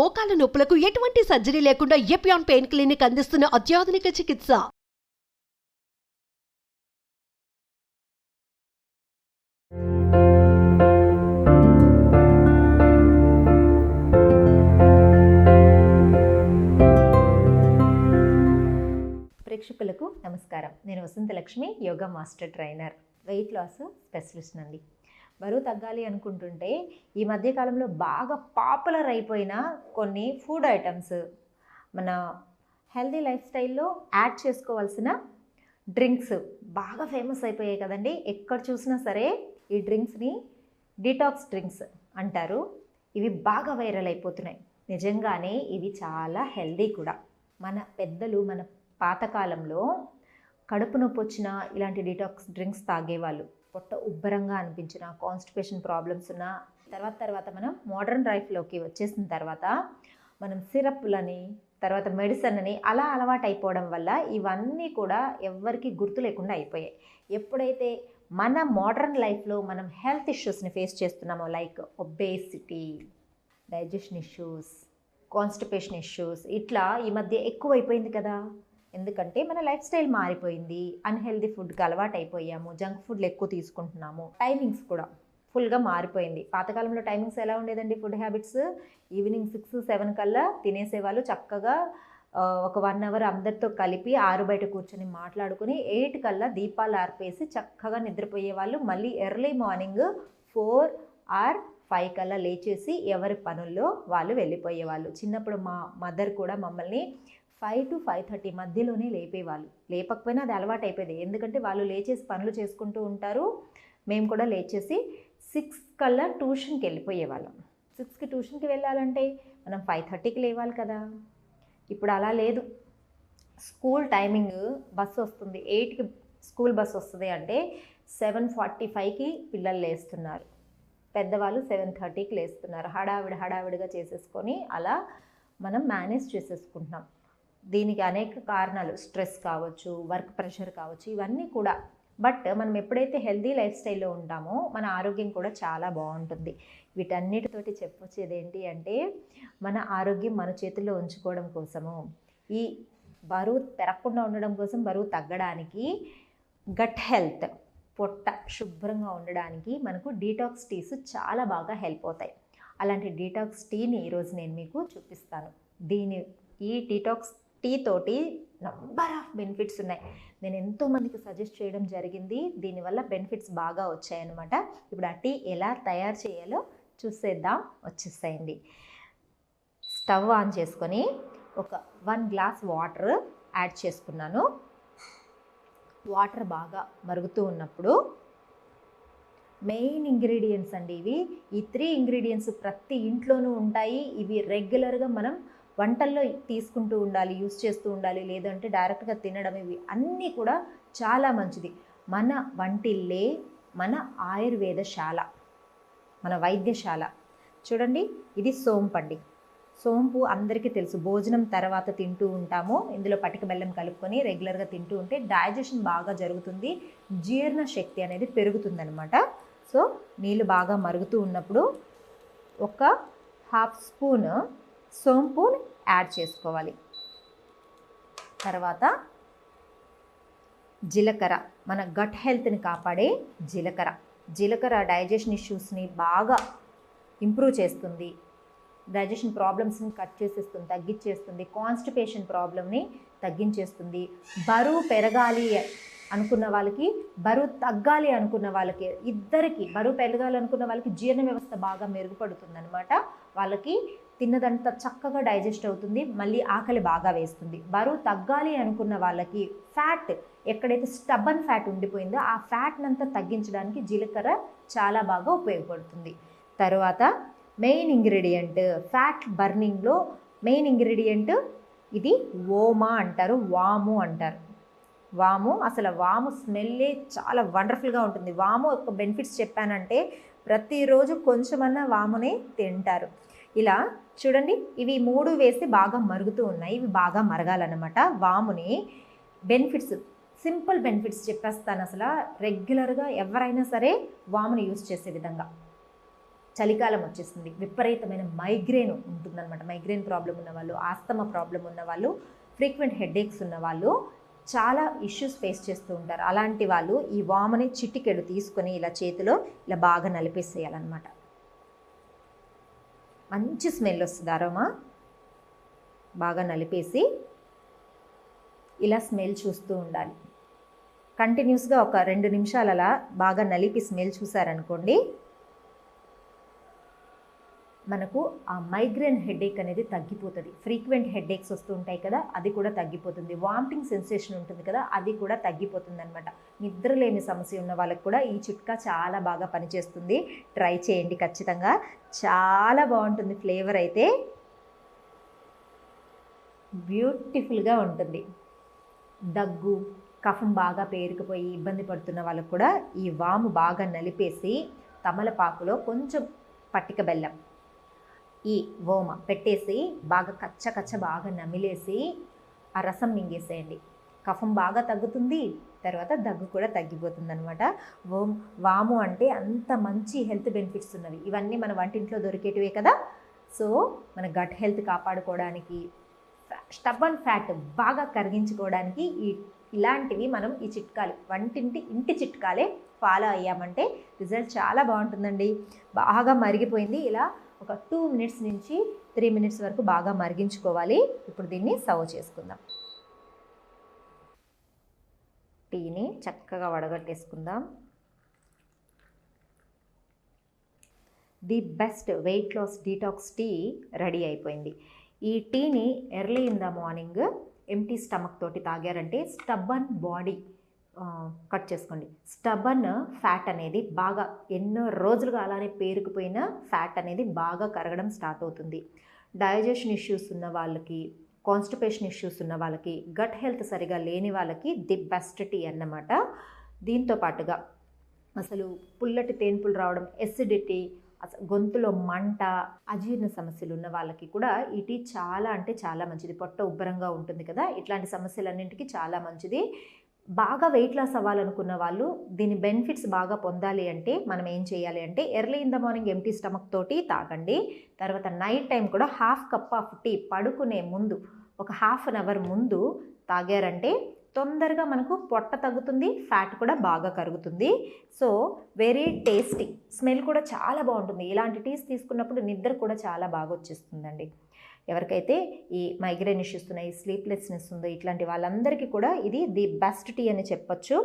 మోకాల నొప్పులకు ఎటువంటి సర్జరీ లేకుండా ఎపియాన్ పెయిన్ క్లినిక్ అందిస్తున్న అత్యాధునిక చికిత్స. ప్రేక్షకులకు నమస్కారం. నేను Vasanthalakshmi, yoga master trainer, weight loss specialist అండి. బరువు తగ్గాలి అనుకుంటుంటే ఈ మధ్యకాలంలో బాగా పాపులర్ అయిపోయిన కొన్ని ఫుడ్ ఐటమ్స్, మన హెల్దీ లైఫ్ స్టైల్లో యాడ్ చేసుకోవాల్సిన డ్రింక్స్ బాగా ఫేమస్ అయిపోయాయి కదండి. ఎక్కడ చూసినా సరే ఈ డ్రింక్స్ని డీటాక్స్ డ్రింక్స్ అంటారు. ఇవి బాగా వైరల్ అయిపోతున్నాయి. నిజంగానే ఇవి చాలా హెల్దీ కూడా. మన పెద్దలు, మన పాతకాలంలో కడుపు నొప్పి వచ్చినా ఇలాంటి డీటాక్స్ డ్రింక్స్ తాగేవాళ్ళు. పొట్ట ఉబ్బరంగా అనిపించిన, కాన్స్టిపేషన్ ప్రాబ్లమ్స్ ఉన్న తర్వాత మనం మోడర్న్ లైఫ్లోకి వచ్చేసిన తర్వాత మనం సిరప్లని, తర్వాత మెడిసిన్ అని అలా అలవాటు అయిపోవడం వల్ల ఇవన్నీ కూడా ఎవ్వరికి గుర్తు లేకుండా అయిపోయాయి. ఎప్పుడైతే మన మోడర్న్ లైఫ్లో మనం హెల్త్ ఇష్యూస్ని ఫేస్ చేస్తున్నామో, like obesity, digestion issues, constipation issues, ఇట్లా ఈ మధ్య ఎక్కువైపోయింది కదా. ఎందుకంటే మన లైఫ్ స్టైల్ మారిపోయింది. అన్హెల్దీ ఫుడ్కి అలవాటు అయిపోయాము, జంక్ ఫుడ్లు ఎక్కువ తీసుకుంటున్నాము. టైమింగ్స్ కూడా ఫుల్గా మారిపోయింది. పాతకాలంలో టైమింగ్స్ ఎలా ఉండేదండి? ఫుడ్ హ్యాబిట్స్ ఈవినింగ్ 6-7 కల్లా తినేసేవాళ్ళు. చక్కగా ఒక 1 అవర్ అందరితో కలిపి ఆరు బయట కూర్చొని మాట్లాడుకుని 8 కల్లా దీపాలు ఆర్పేసి చక్కగా నిద్రపోయేవాళ్ళు. మళ్ళీ ఎర్లీ మార్నింగ్ 4 or 5 కల్లా లేచేసి ఎవరి పనుల్లో వాళ్ళు వెళ్ళిపోయేవాళ్ళు. చిన్నప్పుడు మా మదర్ కూడా మమ్మల్ని 5 to 5:30 మధ్యలోనే లేపేవాళ్ళు. లేపకపోయినా అది అలవాటు అయిపోయింది. ఎందుకంటే వాళ్ళు లేచేసి పనులు చేసుకుంటూ ఉంటారు, మేము కూడా లేచేసి 6 కల్లా ట్యూషన్కి వెళ్ళిపోయేవాళ్ళం. 6కి ట్యూషన్కి వెళ్ళాలంటే మనం 5:30కి లేవాలి కదా. ఇప్పుడు అలా లేదు. స్కూల్ టైమింగ్ బస్సు వస్తుంది, 8కి స్కూల్ బస్సు వస్తుంది అంటే 7:45కి పిల్లలు లేస్తున్నారు. పెద్దవాళ్ళు 7:30కి లేస్తున్నారు. హడావిడిగా చేసేసుకొని అలా మనం మేనేజ్ చేసేసుకుంటున్నాం. దీనికి అనేక కారణాలు, స్ట్రెస్ కావచ్చు, వర్క్ ప్రెషర్ కావచ్చు, ఇవన్నీ కూడా. బట్ మనం ఎప్పుడైతే హెల్దీ లైఫ్ స్టైల్లో ఉంటామో మన ఆరోగ్యం కూడా చాలా బాగుంటుంది. వీటన్నిటితోటి చెప్పొచ్చేది ఏంటి అంటే, మన ఆరోగ్యం మన చేతుల్లో ఉంచుకోవడం కోసము, ఈ బరువు పెరగకుండా ఉండడం కోసం, బరువు తగ్గడానికి, గట్ హెల్త్, పొట్ట శుభ్రంగా ఉండడానికి మనకు డీటాక్స్ టీస్ చాలా బాగా హెల్ప్ అవుతాయి. అలాంటి డీటాక్స్ టీని ఈరోజు నేను మీకు చూపిస్తాను. ఈ డీటాక్స్ టీ తోటి నంబర్ ఆఫ్ బెనిఫిట్స్ ఉన్నాయి. నేను ఎంతోమందికి సజెస్ట్ చేయడం జరిగింది. దీనివల్ల బెనిఫిట్స్ బాగా వచ్చాయన్నమాట. ఇప్పుడు ఆ టీ ఎలా తయారు చేయాలో చూసేద్దాం. వచ్చేసేయండి. స్టవ్ ఆన్ చేసుకొని ఒక 1 గ్లాస్ వాటర్ యాడ్ చేసుకున్నాను. వాటర్ బాగా మరుగుతూ ఉన్నప్పుడు మెయిన్ ఇంగ్రీడియంట్స్ అండి ఇవి. ఈ 3 ఇంగ్రీడియంట్స్ ప్రతి ఇంట్లోనూ ఉంటాయి. ఇవి రెగ్యులర్గా మనం వంటల్లో తీసుకుంటూ ఉండాలి, యూస్ చేస్తూ ఉండాలి. లేదంటే డైరెక్ట్గా తినడం, ఇవి అన్నీ కూడా చాలా మంచిది. మన వంటిల్లే మన ఆయుర్వేదశాల, మన వైద్యశాల. చూడండి, ఇది సోంపండి. సోంపు అందరికీ తెలుసు, భోజనం తర్వాత తింటూ ఉంటాము. ఇందులో పటిక బెల్లం కలుపుకొని రెగ్యులర్గా తింటూ ఉంటే డైజెషన్ బాగా జరుగుతుంది, జీర్ణ శక్తి అనేది పెరుగుతుందనమాట. సో నీళ్ళు బాగా మరుగుతూ ఉన్నప్పుడు ఒక 1/2 స్పూన్ సోంపు యాడ్ చేసుకోవాలి. తర్వాత జీలకర్ర, మన గట్ హెల్త్ని కాపాడే జీలకర్ర డైజెషన్ ఇష్యూస్ని బాగా ఇంప్రూవ్ చేస్తుంది, డైజెషన్ ప్రాబ్లమ్స్ని కట్ చేసేస్తుంది, తగ్గించేస్తుంది, కాన్స్టిపేషన్ ప్రాబ్లమ్ని తగ్గించేస్తుంది. బరువు పెరగాలి అనుకున్న వాళ్ళకి, బరువు తగ్గాలి అనుకున్న వాళ్ళకి, ఇద్దరికి బరువు పెరగాలి అనుకున్న వాళ్ళకి జీర్ణ వ్యవస్థ బాగా మెరుగుపడుతుంది అనమాట. వాళ్ళకి తిన్నదంతా చక్కగా డైజెస్ట్ అవుతుంది, మళ్ళీ ఆకలి బాగా వేస్తుంది. బరువు తగ్గాలి అనుకున్న వాళ్ళకి ఫ్యాట్, ఎక్కడైతే స్టబ్బన్ ఫ్యాట్ ఉండిపోయిందో ఆ ఫ్యాట్నంతా తగ్గించడానికి జీలకర్ర చాలా బాగా ఉపయోగపడుతుంది. తర్వాత మెయిన్ ఇంగ్రీడియంట్, ఫ్యాట్ బర్నింగ్లో మెయిన్ ఇంగ్రీడియంట్ ఇది ఓమా అంటారు, వాము అంటారు. వాము, అసలు వాము స్మెల్లే చాలా వండర్ఫుల్గా ఉంటుంది. వాము ఒక బెనిఫిట్స్ చెప్పానంటే ప్రతిరోజు కొంచెమన్నా వాముని తింటారు. ఇలా చూడండి, ఇవి 3 వేసి బాగా మరుగుతూ ఉన్నాయి. ఇవి బాగా మరగాలన్నమాట. వాముని బెనిఫిట్స్, సింపుల్ బెనిఫిట్స్ చెప్పేస్తాను. అసలు రెగ్యులర్గా ఎవరైనా సరే వాముని యూజ్ చేసే విధంగా. చలికాలం వచ్చేస్తుంది, విపరీతమైన మైగ్రేన్ ఉంటుందన్నమాట. మైగ్రేన్ ప్రాబ్లం ఉన్నవాళ్ళు, ఆస్తమా ప్రాబ్లం ఉన్నవాళ్ళు, ఫ్రీక్వెంట్ హెడేక్స్ ఉన్నవాళ్ళు చాలా ఇష్యూస్ ఫేస్ చేస్తూ ఉంటారు. అలాంటి వాళ్ళు ఈ వాముని చిటికెడు తీసుకొని ఇలా చేతిలో ఇలా బాగా నలిపేసేయాలన్నమాట. మంచి స్మెల్ వస్తుంది, అరోమా. బాగా నలిపేసి ఇలా స్మెల్ చూస్తూ ఉండాలి. కంటిన్యూస్గా ఒక 2 నిమిషాలు అలా బాగా నలిపి స్మెల్ చూసారనుకోండి, మనకు ఆ మైగ్రేన్ హెడేక్ అనేది తగ్గిపోతుంది. ఫ్రీక్వెంట్ హెడేక్స్ వస్తూ ఉంటాయి కదా, అది కూడా తగ్గిపోతుంది. వామిటింగ్ సెన్సేషన్ ఉంటుంది కదా, అది కూడా తగ్గిపోతుంది అనమాట. నిద్రలేని సమస్య ఉన్న వాళ్ళకి కూడా ఈ చిట్కా చాలా బాగా పనిచేస్తుంది. ట్రై చేయండి ఖచ్చితంగా, చాలా బాగుంటుంది. ఫ్లేవర్ అయితే బ్యూటిఫుల్గా ఉంటుంది. దగ్గు, కఫం బాగా పేరుకుపోయి ఇబ్బంది పడుతున్న వాళ్ళకు కూడా ఈ వాము బాగా నలిపేసి తమలపాకులో కొంచెం పట్టిక బెల్లం, ఈ ఓమ పెట్టేసి బాగా కచ్చ బాగా నమిలేసి ఆ రసం మింగేసేయండి. కఫం బాగా తగ్గుతుంది, తర్వాత దగ్గు కూడా తగ్గిపోతుంది అనమాట. వాము అంటే అంత మంచి హెల్త్ బెనిఫిట్స్ ఉన్నవి. ఇవన్నీ మన వంటింట్లో దొరికేటివే కదా. సో మన గట్ హెల్త్ కాపాడుకోవడానికి, స్టబ్బన్ ఫ్యాట్ బాగా కరిగించుకోవడానికి ఇలాంటివి మనం ఈ చిట్కాలు, ఇంటి చిట్కాలే ఫాలో అయ్యామంటే రిజల్ట్ చాలా బాగుంటుందండి. బాగా మరిగిపోయింది. ఇలా ఒక 2 మినిట్స్ నుంచి 3 మినిట్స్ వరకు బాగా మరిగించుకోవాలి. ఇప్పుడు దీన్ని సర్వ్ చేసుకుందాం. టీని చక్కగా వడగట్టేసుకుందాం. The best weight loss detox tea ready అయిపోయింది. ఈ టీని early in the morning empty stomach తోటి తాగారంటే స్టబ్బన్ బాడీ కట్ చేసుకోండి. స్టబ్బన్ ఫ్యాట్ అనేది బాగా ఎన్నో రోజులుగా అలానే పేరుకుపోయిన ఫ్యాట్ అనేది బాగా కరగడం స్టార్ట్ అవుతుంది. డైజెషన్ ఇష్యూస్ ఉన్న వాళ్ళకి, కాన్స్టిపేషన్ ఇష్యూస్ ఉన్న వాళ్ళకి, గట్ హెల్త్ సరిగా లేని వాళ్ళకి ది బెస్ట్ టీ అన్నమాట. దీంతో పాటుగా అసలు పుల్లటి తేన్పులు రావడం, ఎసిడిటీ, గొంతులో మంట, అజీర్ణ సమస్యలు ఉన్న వాళ్ళకి కూడా ఈ టీ చాలా అంటే చాలా మంచిది. పొట్ట ఉబ్బరంగా ఉంటుంది కదా, ఇట్లాంటి సమస్యలన్నింటికి చాలా మంచిది. బాగా వెయిట్ లాస్ అవ్వాలనుకున్న వాళ్ళు దీని బెనిఫిట్స్ బాగా పొందాలి అంటే మనం ఏం చేయాలి అంటే early in the morning empty stomach తోటి తాగండి. తర్వాత నైట్ టైం కూడా 1/2 కప్ ఆఫ్ టీ పడుకునే ముందు ఒక 1/2 అవర్ ముందు తాగారంటే తొందరగా మనకు పొట్ట తగ్గుతుంది, ఫ్యాట్ కూడా బాగా కరుగుతుంది. సో వెరీ టేస్టీ, స్మెల్ కూడా చాలా బాగుంటుంది. ఇలాంటి టీస్ తీసుకున్నప్పుడు నిద్ర కూడా చాలా బాగా వచ్చేస్తుందండి. ఎవరికైతే ఈ మైగ్రేన్ ఇష్యూస్ ఉన్నాయి, స్లీప్లెస్నెస్ ఉందో, ఇట్లాంటి వాళ్ళందరికీ కూడా ఇది ది బెస్ట్ టీ అని చెప్పొచ్చు.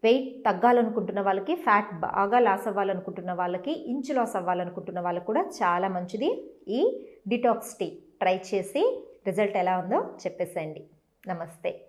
వెయిట్ తగ్గాలనుకుంటున్న వాళ్ళకి, ఫ్యాట్ బాగా లాస్ అవ్వాలనుకుంటున్న వాళ్ళకి, ఇంచు లాస్ అవ్వాలనుకుంటున్న వాళ్ళకి కూడా చాలా మంచిది ఈ డిటాక్స్ టీ. ట్రై చేసి రిజల్ట్ ఎలా ఉందో చెప్పేసేయండి. నమస్తే.